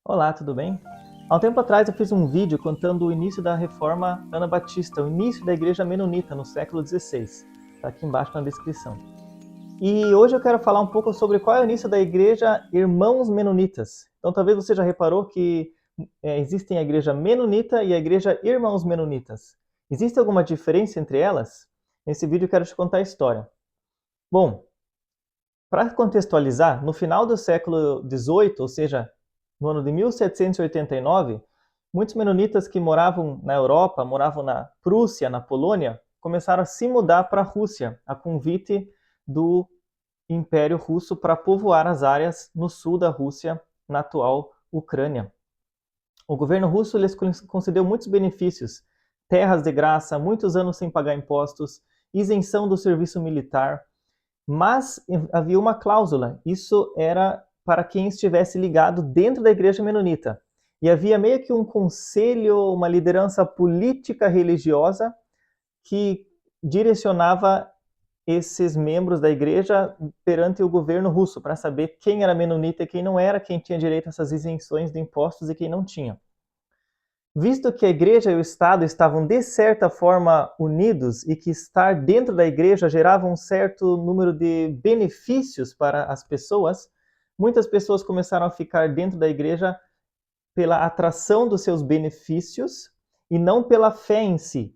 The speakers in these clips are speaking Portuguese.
Olá, tudo bem? Há um tempo atrás eu fiz um vídeo contando o início da reforma anabatista, o início da igreja menonita no século XVI. Está aqui embaixo na descrição. E hoje eu quero falar um pouco sobre qual é o início da igreja Irmãos Menonitas. Então talvez você já reparou que existem a igreja menonita e a igreja Irmãos Menonitas. Existe alguma diferença entre elas? Nesse vídeo eu quero te contar a história. Bom, para contextualizar, no final do século XVIII, ou seja, no ano de 1789, muitos menonitas que moravam na Europa, moravam na Prússia, na Polônia, começaram a se mudar para a Rússia, a convite do Império Russo para povoar as áreas no sul da Rússia, na atual Ucrânia. O governo russo lhes concedeu muitos benefícios, terras de graça, muitos anos sem pagar impostos, isenção do serviço militar, mas havia uma cláusula, isso era para quem estivesse ligado dentro da igreja menonita. E havia meio que um conselho, uma liderança política religiosa que direcionava esses membros da igreja perante o governo russo, para saber quem era menonita e quem não era, quem tinha direito a essas isenções de impostos e quem não tinha. Visto que a igreja e o Estado estavam de certa forma unidos e que estar dentro da igreja gerava um certo número de benefícios para as pessoas, muitas pessoas começaram a ficar dentro da igreja pela atração dos seus benefícios e não pela fé em si.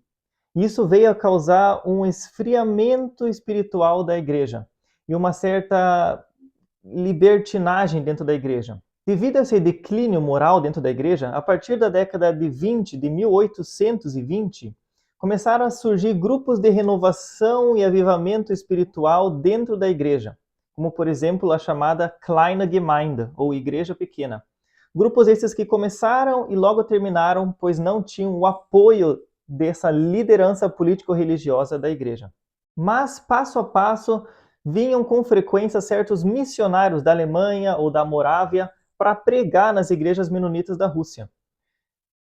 Isso veio a causar um esfriamento espiritual da igreja e uma certa libertinagem dentro da igreja. Devido a esse declínio moral dentro da igreja, a partir da década de 1820, começaram a surgir grupos de renovação e avivamento espiritual dentro da igreja, como por exemplo a chamada Kleine Gemeinde, ou Igreja Pequena. Grupos esses que começaram e logo terminaram, pois não tinham o apoio dessa liderança político-religiosa da igreja. Mas, passo a passo, vinham com frequência certos missionários da Alemanha ou da Morávia para pregar nas igrejas menonitas da Rússia.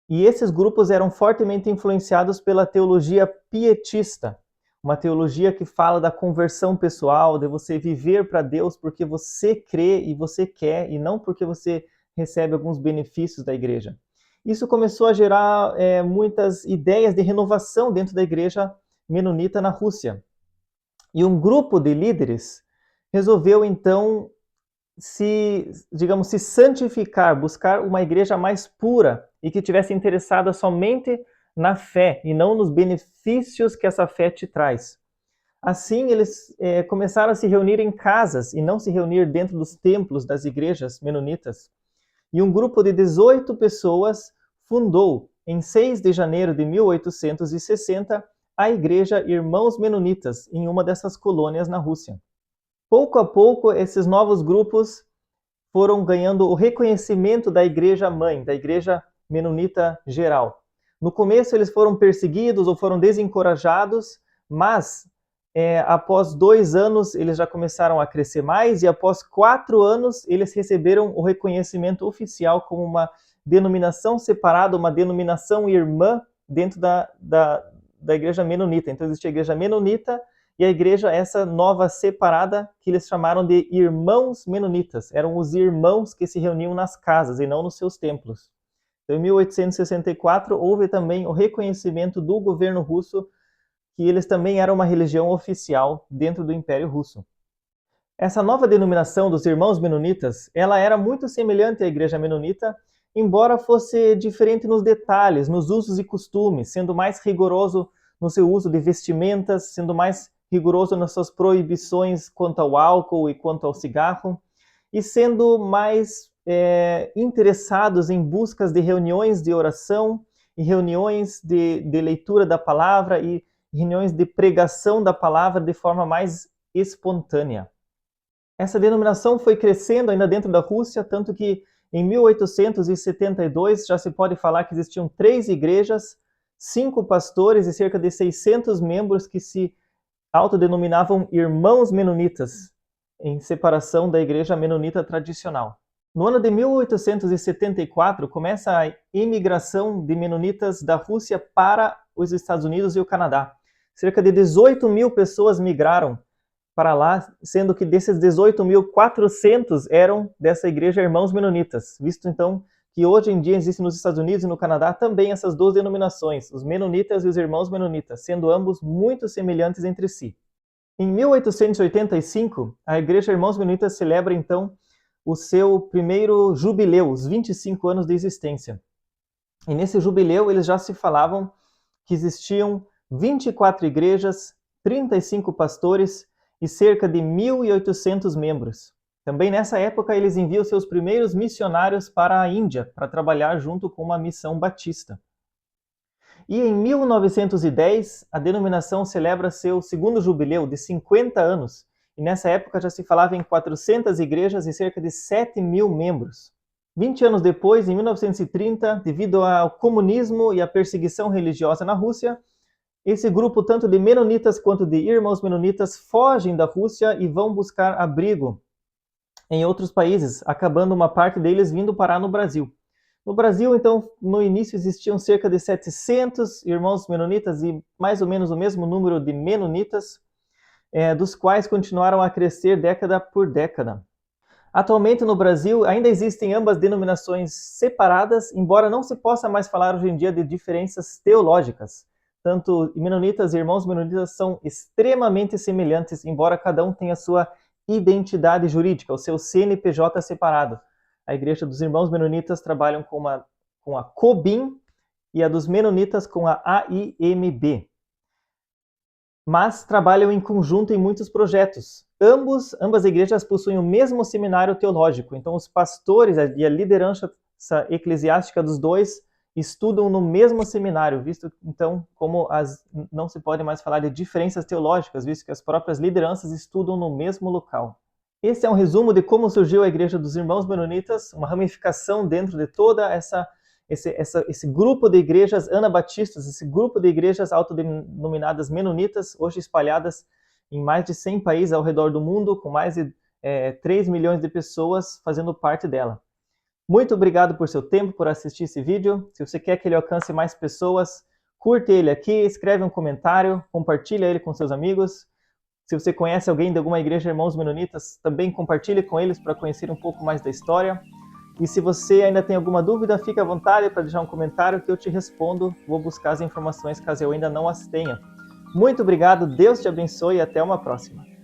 E esses grupos eram fortemente influenciados pela teologia pietista, uma teologia que fala da conversão pessoal, de você viver para Deus porque você crê e você quer, e não porque você recebe alguns benefícios da igreja. Isso começou a gerar muitas ideias de renovação dentro da igreja menonita na Rússia. E um grupo de líderes resolveu então se santificar, buscar uma igreja mais pura e que tivesse interessada somente na fé e não nos benefícios que essa fé te traz. Assim, eles começaram a se reunir em casas e não se reunir dentro dos templos das igrejas menonitas. E um grupo de 18 pessoas fundou, em 6 de janeiro de 1860, a Igreja Irmãos Menonitas, em uma dessas colônias na Rússia. Pouco a pouco, esses novos grupos foram ganhando o reconhecimento da igreja mãe, da igreja menonita geral. No começo eles foram perseguidos ou foram desencorajados, mas após 2 anos eles já começaram a crescer mais e após 4 anos eles receberam o reconhecimento oficial como uma denominação separada, uma denominação irmã dentro da igreja menonita. Então existe a igreja menonita e a igreja, essa nova separada, que eles chamaram de irmãos menonitas. Eram os irmãos que se reuniam nas casas e não nos seus templos. Então, em 1864, houve também o reconhecimento do governo russo que eles também eram uma religião oficial dentro do Império Russo. Essa nova denominação dos irmãos menonitas, ela era muito semelhante à igreja menonita, embora fosse diferente nos detalhes, nos usos e costumes, sendo mais rigoroso no seu uso de vestimentas, sendo mais rigoroso nas suas proibições quanto ao álcool e quanto ao cigarro, e sendo mais interessados em buscas de reuniões de oração e reuniões de leitura da palavra e reuniões de pregação da palavra de forma mais espontânea. Essa denominação foi crescendo ainda dentro da Rússia, tanto que em 1872 já se pode falar que existiam 3 igrejas, 5 pastores e cerca de 600 membros que se autodenominavam irmãos menonitas, em separação da igreja menonita tradicional. No ano de 1874, começa a imigração de menonitas da Rússia para os Estados Unidos e o Canadá. Cerca de 18 mil pessoas migraram para lá, sendo que desses 18.400 eram dessa igreja Irmãos Menonitas, visto então que hoje em dia existem nos Estados Unidos e no Canadá também essas duas denominações, os Menonitas e os Irmãos Menonitas, sendo ambos muito semelhantes entre si. Em 1885, a Igreja Irmãos Menonitas celebra então o seu primeiro jubileu, os 25 anos de existência. E nesse jubileu eles já se falavam que existiam 24 igrejas, 35 pastores e cerca de 1.800 membros. Também nessa época eles enviam seus primeiros missionários para a Índia para trabalhar junto com uma missão batista. E em 1910, a denominação celebra seu segundo jubileu de 50 anos, e nessa época já se falava em 400 igrejas e cerca de 7.000 membros. 20 anos depois, em 1930, devido ao comunismo e à perseguição religiosa na Rússia, esse grupo, tanto de menonitas quanto de irmãos menonitas, fogem da Rússia e vão buscar abrigo em outros países, acabando uma parte deles vindo parar no Brasil. No Brasil, então, no início existiam cerca de 700 irmãos menonitas e mais ou menos o mesmo número de menonitas, dos quais continuaram a crescer década por década. Atualmente no Brasil ainda existem ambas denominações separadas, embora não se possa mais falar hoje em dia de diferenças teológicas. Tanto menonitas e irmãos menonitas são extremamente semelhantes, embora cada um tenha sua identidade jurídica, o seu CNPJ separado. A Igreja dos Irmãos Menonitas trabalham com a COBIN e a dos Menonitas com a AIMB. Mas trabalham em conjunto em muitos projetos. Ambas igrejas possuem o mesmo seminário teológico, então os pastores e a liderança eclesiástica dos dois estudam no mesmo seminário, visto então como não se pode mais falar de diferenças teológicas, visto que as próprias lideranças estudam no mesmo local. Esse é um resumo de como surgiu a Igreja dos Irmãos Menonitas, uma ramificação dentro de toda esse grupo de igrejas anabatistas, esse grupo de igrejas autodenominadas menonitas, hoje espalhadas em mais de 100 países ao redor do mundo, com mais de 3 milhões de pessoas fazendo parte dela. Muito obrigado por seu tempo, por assistir esse vídeo. Se você quer que ele alcance mais pessoas, curte ele aqui, escreve um comentário, compartilha ele com seus amigos. Se você conhece alguém de alguma igreja Irmãos Menonitas, também compartilhe com eles para conhecer um pouco mais da história. E se você ainda tem alguma dúvida, fique à vontade para deixar um comentário que eu te respondo. Vou buscar as informações caso eu ainda não as tenha. Muito obrigado, Deus te abençoe e até uma próxima.